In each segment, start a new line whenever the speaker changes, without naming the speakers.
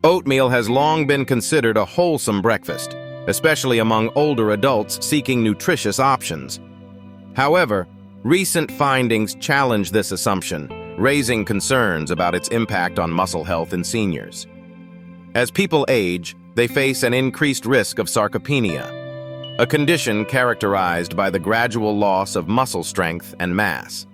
Oatmeal has long been considered a wholesome breakfast, especially among older adults seeking nutritious options. However, recent findings challenge this assumption, raising concerns about its impact on muscle health in seniors. As people age, they face an increased risk of sarcopenia, a condition characterized by the gradual loss of muscle strength and mass.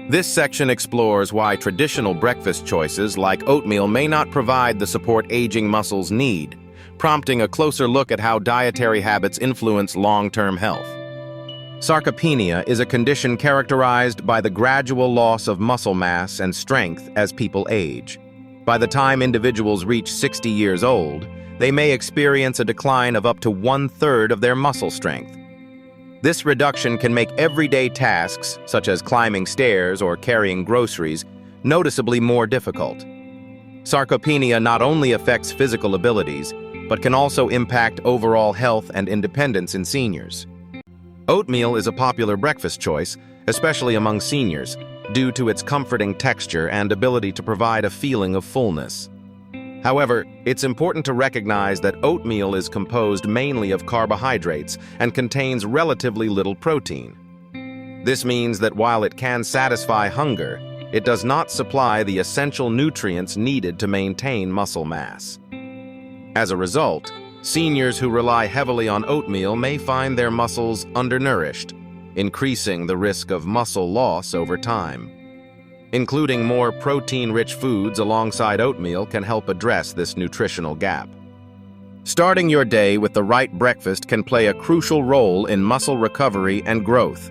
This section explores why traditional breakfast choices like oatmeal may not provide the support aging muscles need, prompting a closer look at how dietary habits influence long-term health. Sarcopenia is a condition characterized by the gradual loss of muscle mass and strength as people age. By the time individuals reach 60 years old, they may experience a decline of up to 1/3 of their muscle strength. This reduction can make everyday tasks, such as climbing stairs or carrying groceries, noticeably more difficult. Sarcopenia not only affects physical abilities, but can also impact overall health and independence in seniors. Oatmeal is a popular breakfast choice, especially among seniors, due to its comforting texture and ability to provide a feeling of fullness. However, it's important to recognize that oatmeal is composed mainly of carbohydrates and contains relatively little protein. This means that while it can satisfy hunger, it does not supply the essential nutrients needed to maintain muscle mass. As a result, seniors who rely heavily on oatmeal may find their muscles undernourished, increasing the risk of muscle loss over time. Including more protein-rich foods alongside oatmeal can help address this nutritional gap. Starting your day with the right breakfast can play a crucial role in muscle recovery and growth.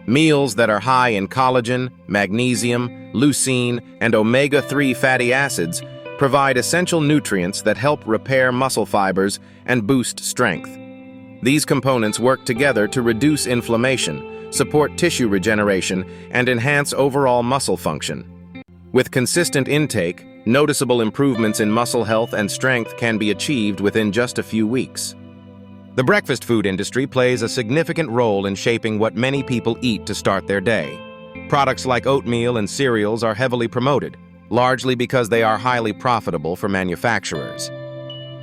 Meals that are high in collagen, magnesium, leucine, and omega-3 fatty acids provide essential nutrients that help repair muscle fibers and boost strength. These components work together to reduce inflammation, support tissue regeneration, and enhance overall muscle function. With consistent intake, noticeable improvements in muscle health and strength can be achieved within just a few weeks. The breakfast food industry plays a significant role in shaping what many people eat to start their day. Products like oatmeal and cereals are heavily promoted, largely because they are highly profitable for manufacturers.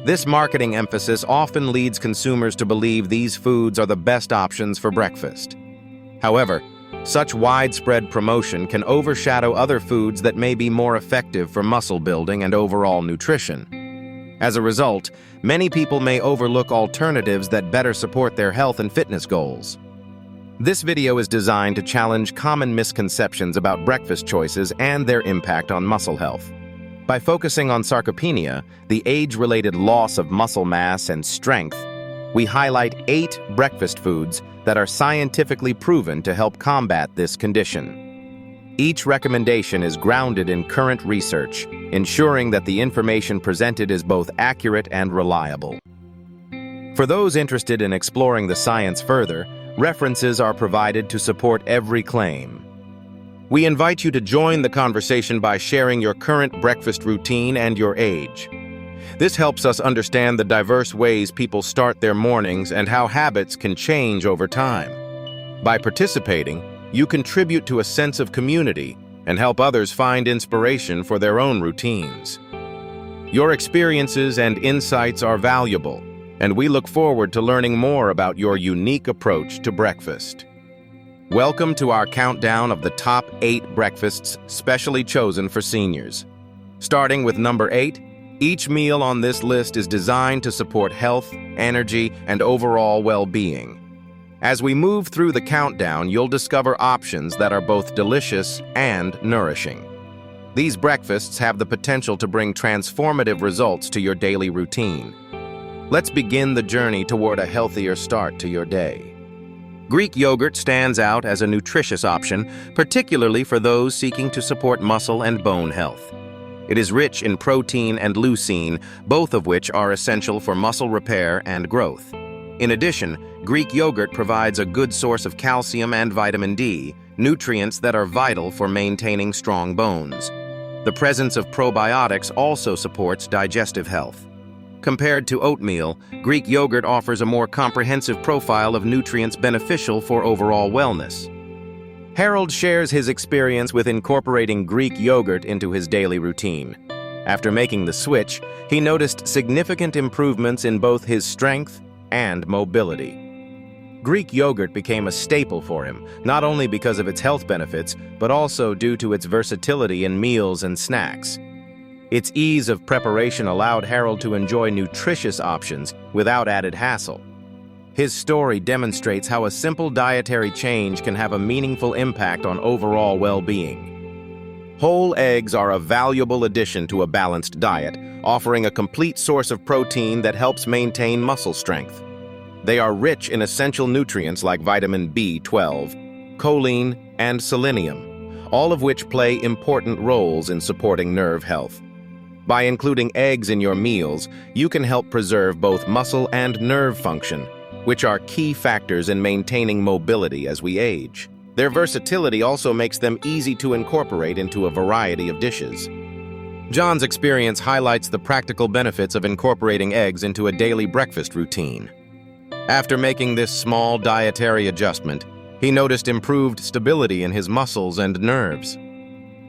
This marketing emphasis often leads consumers to believe these foods are the best options for breakfast. However, such widespread promotion can overshadow other foods that may be more effective for muscle building and overall nutrition. As a result, many people may overlook alternatives that better support their health and fitness goals. This video is designed to challenge common misconceptions about breakfast choices and their impact on muscle health. By focusing on sarcopenia, the age-related loss of muscle mass and strength, we highlight 8 breakfast foods that are scientifically proven to help combat this condition. Each recommendation is grounded in current research, ensuring that the information presented is both accurate and reliable. For those interested in exploring the science further, references are provided to support every claim. We invite you to join the conversation by sharing your current breakfast routine and your age. This helps us understand the diverse ways people start their mornings and how habits can change over time. By participating, you contribute to a sense of community and help others find inspiration for their own routines. Your experiences and insights are valuable, and we look forward to learning more about your unique approach to breakfast. Welcome to our countdown of the top 8 breakfasts specially chosen for seniors. Starting with number 8, each meal on this list is designed to support health, energy, and overall well-being. As we move through the countdown, you'll discover options that are both delicious and nourishing. These breakfasts have the potential to bring transformative results to your daily routine. Let's begin the journey toward a healthier start to your day. Greek yogurt stands out as a nutritious option, particularly for those seeking to support muscle and bone health. It is rich in protein and leucine, both of which are essential for muscle repair and growth. In addition, Greek yogurt provides a good source of calcium and vitamin D, nutrients that are vital for maintaining strong bones. The presence of probiotics also supports digestive health. Compared to oatmeal, Greek yogurt offers a more comprehensive profile of nutrients beneficial for overall wellness. Harold shares his experience with incorporating Greek yogurt into his daily routine. After making the switch, he noticed significant improvements in both his strength and mobility. Greek yogurt became a staple for him, not only because of its health benefits, but also due to its versatility in meals and snacks. Its ease of preparation allowed Harold to enjoy nutritious options without added hassle. His story demonstrates how a simple dietary change can have a meaningful impact on overall well-being. Whole eggs are a valuable addition to a balanced diet, offering a complete source of protein that helps maintain muscle strength. They are rich in essential nutrients like vitamin B12, choline, and selenium, all of which play important roles in supporting nerve health. By including eggs in your meals, you can help preserve both muscle and nerve function, which are key factors in maintaining mobility as we age. Their versatility also makes them easy to incorporate into a variety of dishes. John's experience highlights the practical benefits of incorporating eggs into a daily breakfast routine. After making this small dietary adjustment, he noticed improved stability in his muscles and nerves.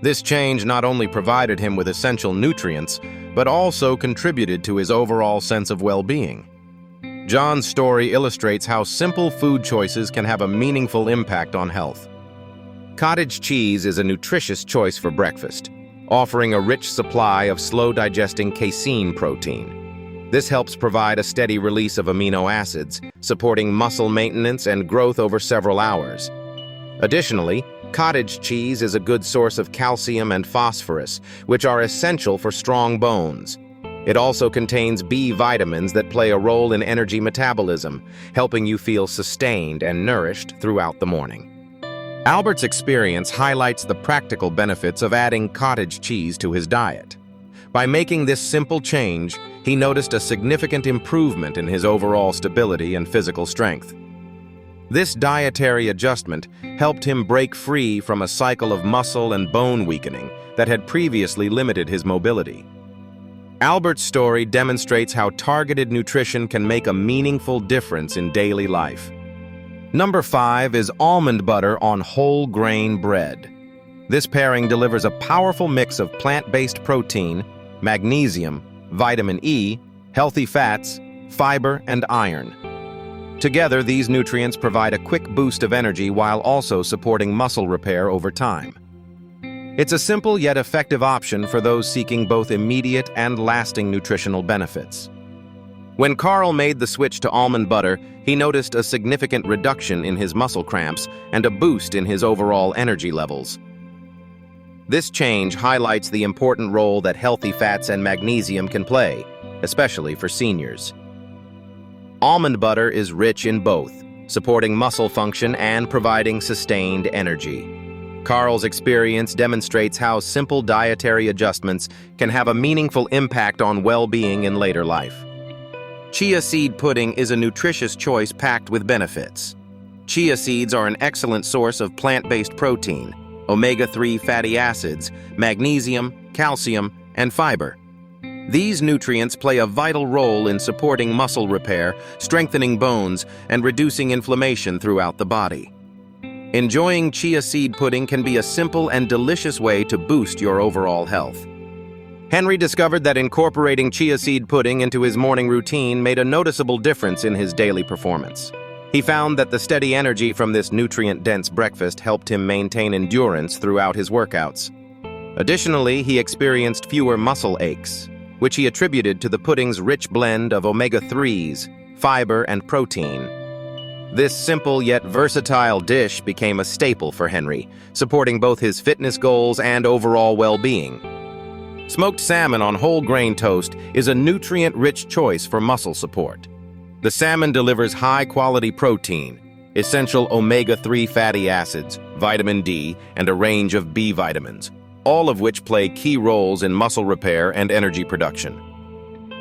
This change not only provided him with essential nutrients, but also contributed to his overall sense of well-being. John's story illustrates how simple food choices can have a meaningful impact on health. Cottage cheese is a nutritious choice for breakfast, offering a rich supply of slow-digesting casein protein. This helps provide a steady release of amino acids, supporting muscle maintenance and growth over several hours. Additionally, cottage cheese is a good source of calcium and phosphorus, which are essential for strong bones. It also contains B vitamins that play a role in energy metabolism, helping you feel sustained and nourished throughout the morning. Albert's experience highlights the practical benefits of adding cottage cheese to his diet. By making this simple change, he noticed a significant improvement in his overall stability and physical strength. This dietary adjustment helped him break free from a cycle of muscle and bone weakening that had previously limited his mobility. Albert's story demonstrates how targeted nutrition can make a meaningful difference in daily life. Number 5 is almond butter on whole grain bread. This pairing delivers a powerful mix of plant-based protein, magnesium, vitamin E, healthy fats, fiber, and iron. Together, these nutrients provide a quick boost of energy while also supporting muscle repair over time. It's a simple yet effective option for those seeking both immediate and lasting nutritional benefits. When Carl made the switch to almond butter, he noticed a significant reduction in his muscle cramps and a boost in his overall energy levels. This change highlights the important role that healthy fats and magnesium can play, especially for seniors. Almond butter is rich in both, supporting muscle function and providing sustained energy. Carl's experience demonstrates how simple dietary adjustments can have a meaningful impact on well-being in later life. Chia seed pudding is a nutritious choice packed with benefits. Chia seeds are an excellent source of plant-based protein, omega-3 fatty acids, magnesium, calcium, and fiber. These nutrients play a vital role in supporting muscle repair, strengthening bones, and reducing inflammation throughout the body. Enjoying chia seed pudding can be a simple and delicious way to boost your overall health. Henry discovered that incorporating chia seed pudding into his morning routine made a noticeable difference in his daily performance. He found that the steady energy from this nutrient-dense breakfast helped him maintain endurance throughout his workouts. Additionally, he experienced fewer muscle aches, which he attributed to the pudding's rich blend of omega-3s, fiber, and protein. This simple yet versatile dish became a staple for Henry, supporting both his fitness goals and overall well-being. Smoked salmon on whole grain toast is a nutrient-rich choice for muscle support. The salmon delivers high-quality protein, essential omega-3 fatty acids, vitamin D, and a range of B vitamins, all of which play key roles in muscle repair and energy production.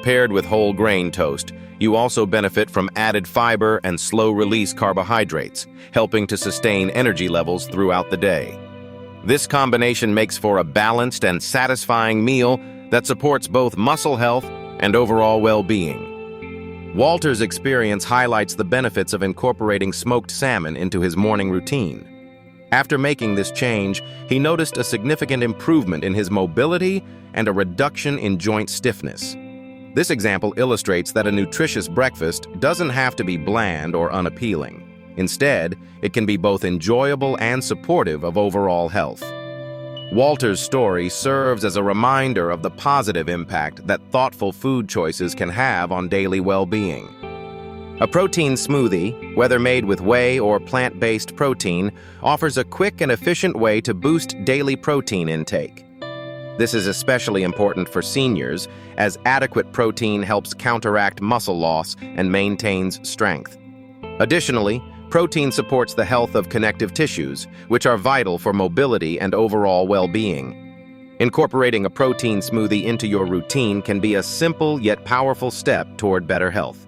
Paired with whole grain toast, you also benefit from added fiber and slow-release carbohydrates, helping to sustain energy levels throughout the day. This combination makes for a balanced and satisfying meal that supports both muscle health and overall well-being. Walter's experience highlights the benefits of incorporating smoked salmon into his morning routine. After making this change, he noticed a significant improvement in his mobility and a reduction in joint stiffness. This example illustrates that a nutritious breakfast doesn't have to be bland or unappealing. Instead, it can be both enjoyable and supportive of overall health. Walter's story serves as a reminder of the positive impact that thoughtful food choices can have on daily well-being. A protein smoothie, whether made with whey or plant-based protein, offers a quick and efficient way to boost daily protein intake. This is especially important for seniors, as adequate protein helps counteract muscle loss and maintains strength. Additionally, protein supports the health of connective tissues, which are vital for mobility and overall well-being. Incorporating a protein smoothie into your routine can be a simple yet powerful step toward better health.